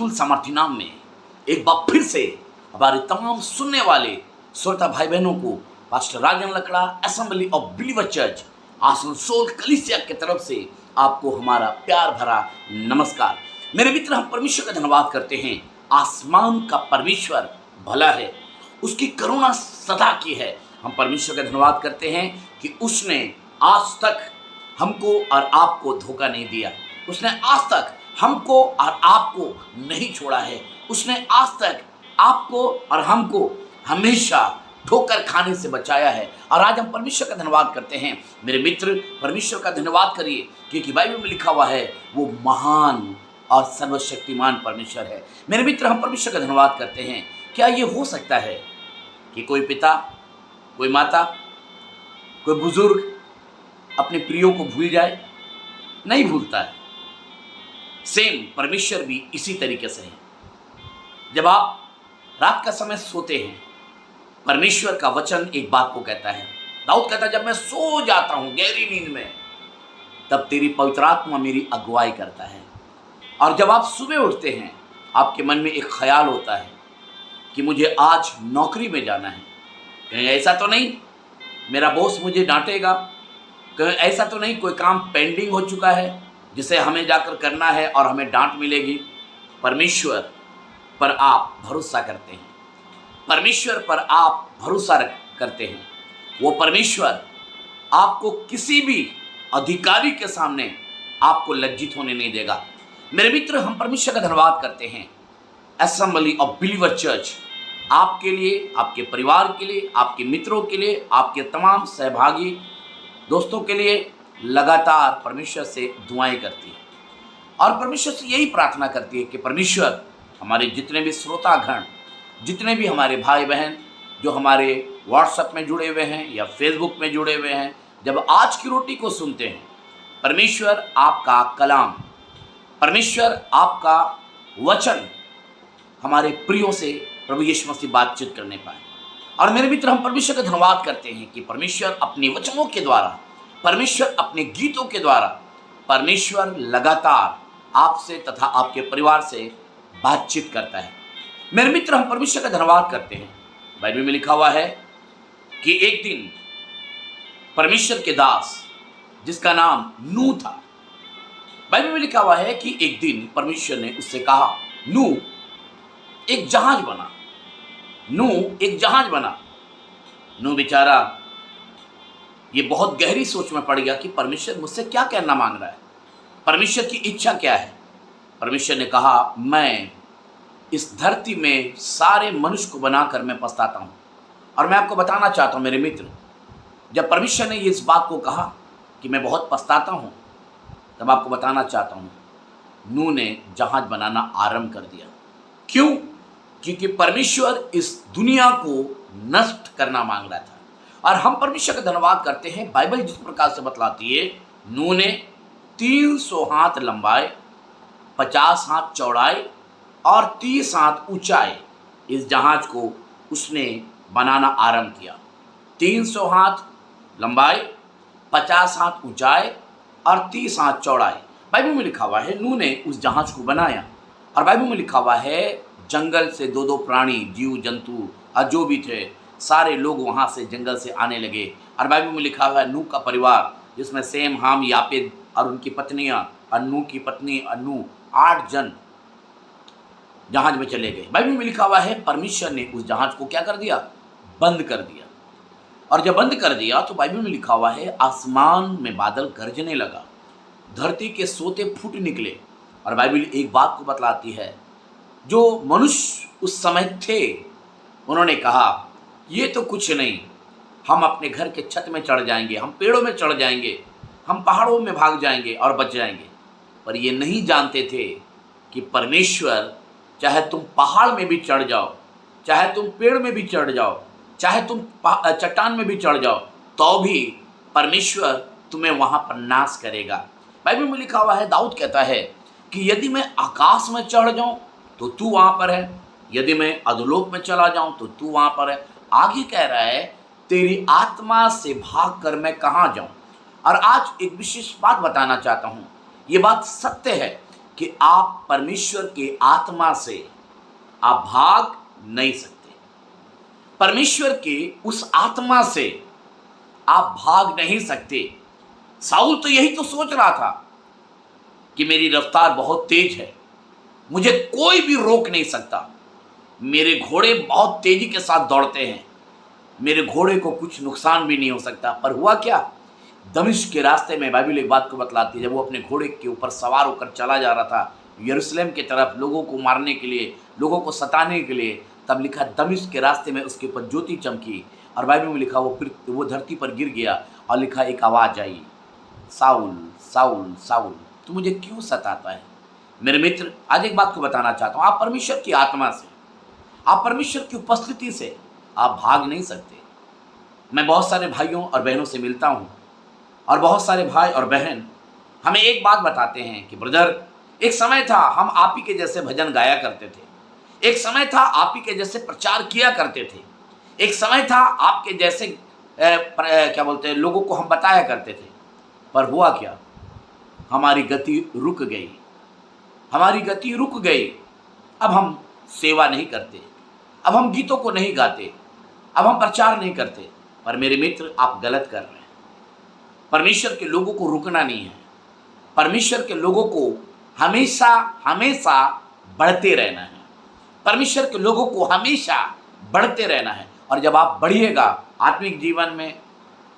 अतुल सामर्थ्य नाम में एक बार फिर से हमारे तमाम सुनने वाले श्रोता भाई बहनों को pastor Rajan Lakra assembly of believer church Asansol कलीसिया की तरफ से आपको हमारा प्यार भरा नमस्कार। मेरे मित्र, हम परमेश्वर का धन्यवाद करते हैं। आसमान का परमेश्वर भला है, उसकी करुणा सदा की है। हम परमेश्वर का धन्यवाद करते हैं कि उसने आज तक हमको और आपको धोखा नहीं दिया। उसने आज तक हमको और आपको नहीं छोड़ा है। उसने आज तक आपको और हमको हमेशा ठोकर खाने से बचाया है। और आज हम परमेश्वर का धन्यवाद करते हैं। मेरे मित्र, परमेश्वर का धन्यवाद करिए, क्योंकि बाइबल में लिखा हुआ है वो महान और सर्वशक्तिमान परमेश्वर है। मेरे मित्र, हम परमेश्वर का धन्यवाद करते हैं। क्या ये हो सकता है कि कोई पिता, कोई माता, कोई बुजुर्ग अपने प्रियो को भूल जाए? नहीं भूलता है। सेम परमेश्वर भी इसी तरीके से है। जब आप रात का समय सोते हैं, परमेश्वर का वचन एक बात को कहता है। दाऊद कहता है, जब मैं सो जाता हूं गहरी नींद में, तब तेरी पवित्र आत्मा मेरी अगुवाई करता है। और जब आप सुबह उठते हैं, आपके मन में एक ख्याल होता है कि मुझे आज नौकरी में जाना है। कहीं ऐसा तो नहीं मेरा बॉस मुझे डांटेगा? कहीं ऐसा तो नहीं कोई काम पेंडिंग हो चुका है जिसे हमें जाकर करना है और हमें डांट मिलेगी? परमेश्वर पर आप भरोसा करते हैं, परमेश्वर पर आप भरोसा करते हैं। वो परमेश्वर आपको किसी भी अधिकारी के सामने आपको लज्जित होने नहीं देगा। मेरे मित्र, हम परमेश्वर का धन्यवाद करते हैं। असेंबली ऑफ बिलीवर चर्च आपके लिए, आपके परिवार के लिए, आपके मित्रों के लिए, आपके तमाम सहभागी दोस्तों के लिए लगातार परमेश्वर से दुआएं करती है और परमेश्वर से यही प्रार्थना करती है कि परमेश्वर हमारे जितने भी श्रोतागण, जितने भी हमारे भाई बहन जो हमारे व्हाट्सएप में जुड़े हुए हैं या फेसबुक में जुड़े हुए हैं, जब आज की रोटी को सुनते हैं, परमेश्वर आपका कलाम, परमेश्वर आपका वचन हमारे प्रियों से प्रभु यीशु मसीह बातचीत करने पाए। और मेरे मित्र, हम परमेश्वर का धन्यवाद करते हैं कि परमेश्वर अपने वचनों के द्वारा, परमेश्वर अपने गीतों के द्वारा, परमेश्वर लगातार आपसे तथा आपके परिवार से बातचीत करता है। मेरे मित्र, हम परमेश्वर का धन्यवाद करते हैं। बाइबल में लिखा हुआ है कि एक दिन परमेश्वर के दास, जिसका नाम नूह था, बाइबल में लिखा हुआ है कि एक दिन परमेश्वर ने उससे कहा, नूह एक जहाज बना। नूह एक जहाज बना। नूह बेचारा ये बहुत गहरी सोच में पड़ गया कि परमेश्वर मुझसे क्या कहना मांग रहा है, परमेश्वर की इच्छा क्या है। परमेश्वर ने कहा, मैं इस धरती में सारे मनुष्य को बनाकर मैं पछताता हूँ। और मैं आपको बताना चाहता हूँ मेरे मित्र, जब परमेश्वर ने इस बात को कहा कि मैं बहुत पछताता हूँ, तब आपको बताना चाहता हूँ नूह ने जहाज बनाना आरंभ कर दिया। क्यों? क्योंकि परमेश्वर इस दुनिया को नष्ट करना मांग रहा था। और हम परमेश्वर का धन्यवाद करते हैं। बाइबल जिस प्रकार से बतलाती है, नूह ने 300 हाथ लंबाई, 50 हाथ चौड़ाई और 30 हाथ ऊंचाई इस जहाज को उसने बनाना आरंभ किया। 300 हाथ लंबाई, 50 हाथ ऊंचाई और 30 हाथ चौड़ाई। बाइबल में लिखा हुआ है नूह ने उस जहाज को बनाया। और बाइबल में लिखा हुआ है जंगल से दो प्राणी, जीव जंतु और जो भी थे, सारे लोग वहाँ से जंगल से आने लगे। और बाइबल में लिखा हुआ है नूह का परिवार, जिसमें सेम, हाम, यापेद और उनकी पत्नियाँ और नूह की पत्नी और नूह, 8 जन जहाज में चले गए। बाइबल में लिखा हुआ है परमेश्वर ने उस जहाज को क्या कर दिया? बंद कर दिया। और जब बंद कर दिया तो बाइबल में लिखा हुआ है आसमान में बादल गरजने लगा, धरती के सोते फूट निकले। और बाइबल एक बात को बतलाती है, जो मनुष्य उस समय थे उन्होंने कहा, ये तो कुछ नहीं, हम अपने घर के छत में चढ़ जाएंगे, हम पेड़ों में चढ़ जाएंगे, हम पहाड़ों में भाग जाएंगे और बच जाएंगे। पर ये नहीं जानते थे कि परमेश्वर, चाहे तुम पहाड़ में भी चढ़ जाओ, चाहे तुम पेड़ में भी चढ़ जाओ, चाहे तुम चट्टान में भी चढ़ जाओ, तो भी परमेश्वर तुम्हें वहाँ पर नाश करेगा। बाइबल में लिखा हुआ है, दाऊद कहता है कि यदि मैं आकाश में चढ़ जाऊं तो तू वहाँ पर है, यदि मैं अधोलोक में चला जाऊं तो तू वहाँ पर है। आगे कह रहा है, तेरी आत्मा से भाग कर मैं कहाँ जाऊं। और आज एक विशेष बात बताना चाहता हूँ। ये बात सत्य है कि आप परमेश्वर के आत्मा से आप भाग नहीं सकते। परमेश्वर के उस आत्मा से आप भाग नहीं सकते। साउल तो यही तो सोच रहा था कि मेरी रफ्तार बहुत तेज है, मुझे कोई भी रोक नहीं सकता, मेरे घोड़े बहुत तेजी के साथ दौड़ते हैं, मेरे घोड़े को कुछ नुकसान भी नहीं हो सकता। पर हुआ क्या, दमिश्क के रास्ते में बाइबल एक बात को बतलाती है, जब वो अपने घोड़े के ऊपर सवार होकर चला जा रहा था यरूशलेम की तरफ, लोगों को मारने के लिए, लोगों को सताने के लिए, तब लिखा दमिश्क के रास्ते में उसके ऊपर ज्योति चमकी, और बाइबल में लिखा वो धरती पर गिर गया, और लिखा एक आवाज़ आई, साउल साउल साउल तू मुझे क्यों सताता है। मेरे मित्र, आज एक बात को बताना चाहता हूँ, आप परमेश्वर की आत्मा से, आप परमेश्वर की उपस्थिति से आप भाग नहीं सकते। मैं बहुत सारे भाइयों और बहनों से मिलता हूँ, और बहुत सारे भाई और बहन हमें एक बात बताते हैं कि ब्रदर, एक समय था हम आप ही के जैसे भजन गाया करते थे, एक समय था आप ही के जैसे प्रचार किया करते थे, एक समय था आपके जैसे क्या बोलते हैं, लोगों को हम बताया करते थे। पर हुआ क्या, हमारी गति रुक गई, हमारी गति रुक गई। अब हम सेवा नहीं करते, अब हम गीतों को नहीं गाते, अब हम प्रचार नहीं करते। पर मेरे मित्र, आप गलत कर रहे हैं। परमेश्वर के लोगों को रुकना नहीं है, परमेश्वर के लोगों को हमेशा हमेशा बढ़ते रहना है, परमेश्वर के लोगों को हमेशा बढ़ते रहना है। और जब आप बढ़िएगा आत्मिक जीवन में,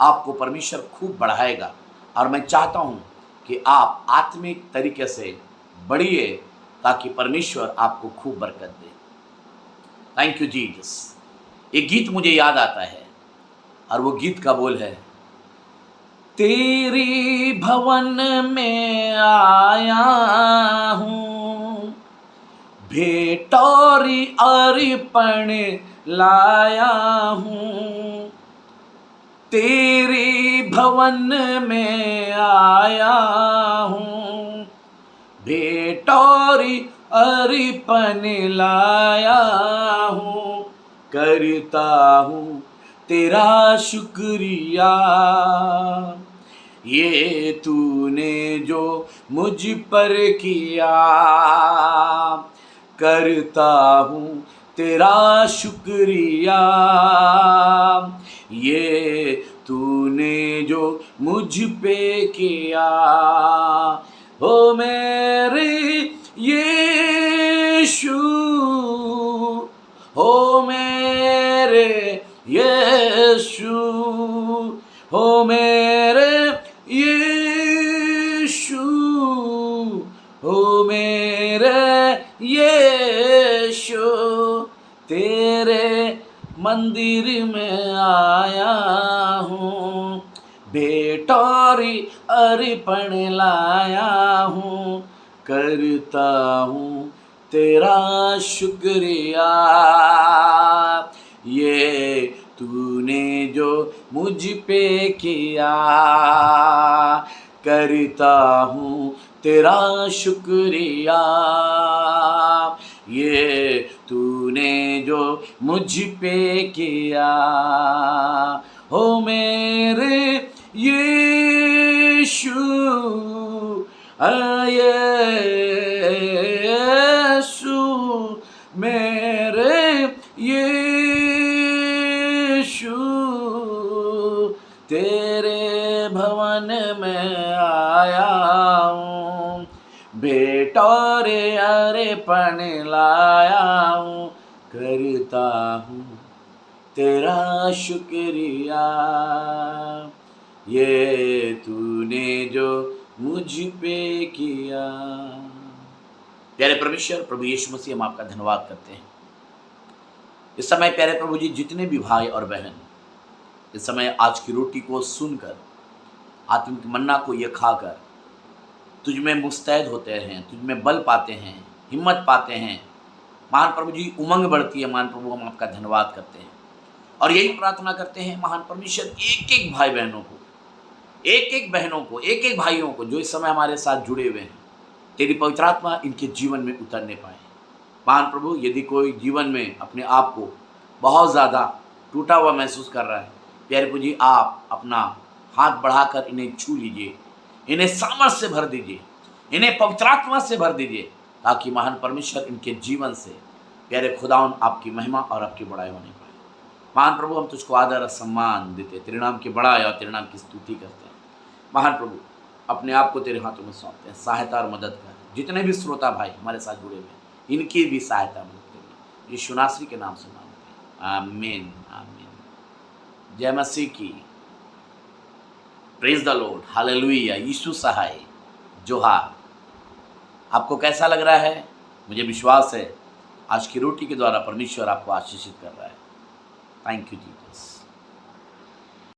आपको परमेश्वर खूब बढ़ाएगा। और मैं चाहता हूँ कि आप आत्मिक तरीके से बढ़िए, ताकि परमेश्वर आपको खूब बरकत दे। Thank you Jesus. एक गीत मुझे याद आता है, और वो गीत का बोल है, तेरी भवन में आया हूँ, भेंट और अर्पण लाया हूँ, तेरी भवन में आया हूँ, भेंट और अर्पण लाया हूँ, करता हूँ तेरा शुक्रिया, ये तूने जो मुझ पर किया, करता हूँ तेरा शुक्रिया, ये तूने जो मुझ पे किया। ओ मेरे यीशु, ओ मेरे यीशु, ओ मेरे यीशु, ओ मेरे यीशु, तेरे मंदिर में आया हूँ, भेंट और अर्पण लाया हूँ, करता हूँ तेरा शुक्रिया, ये तूने जो मुझ पे किया, करता हूँ तेरा शुक्रिया, ये तूने जो मुझ पे किया। हो मेरे यीशु, यीशु, मेरे यीशु, तेरे भवन में आया हूँ, भेंट और अर्पण लाया हूँ, करता हूँ तेरा शुक्रिया, ये तूने जो मुझ पे किया। प्यारे परमेश्वर प्रभु यीशु मसीह, हम आपका धन्यवाद करते हैं। इस समय प्यारे प्रभु जी, जितने भी भाई और बहन इस समय आज की रोटी को सुनकर, आत्मिक मन्ना को ये खाकर तुझ में मुस्तैद होते हैं, तुझ में बल पाते हैं, हिम्मत पाते हैं, महान प्रभु जी उमंग बढ़ती है, महान प्रभु हम आपका धन्यवाद करते हैं। और यही प्रार्थना करते हैं महान परमेश्वर, एक एक भाई बहनों को, एक एक बहनों को, एक एक भाइयों को जो इस समय हमारे साथ जुड़े हुए हैं, तेरी पवित्र आत्मा इनके जीवन में उतरने पाए। महान प्रभु, यदि कोई जीवन में अपने आप को बहुत ज़्यादा टूटा हुआ महसूस कर रहा है, प्यारे प्रभु जी आप अपना हाथ बढ़ाकर इन्हें छू लीजिए, इन्हें सामर्थ्य से भर दीजिए, इन्हें पवित्र आत्मा से भर दीजिए ताकि महान परमेश्वर इनके जीवन से प्यारे खुदावन आपकी महिमा और आपकी बड़ाई होने पाए। महान प्रभु, हम तुझको आदर और सम्मान देते, तेरे नाम की बड़ाई और तेरे नाम की स्तुति करते हैं। महान प्रभु, अपने आप को तेरे हाथों में सौंपते हैं, सहायता और मदद कर। जितने भी श्रोता भाई हमारे साथ जुड़े हुए हैं, इनकी भी सहायता मदद करिए, यीशु नासरी के नाम से मांगते हैं, आमीन आमीन। जय मसीह की। Praise the lord, hallelujah. यीशु सहाय, जोहार। आपको कैसा लग रहा है? मुझे विश्वास है आज की रोटी के द्वारा परमेश्वर आपको आशीषित कर रहा है। Thank you Jesus.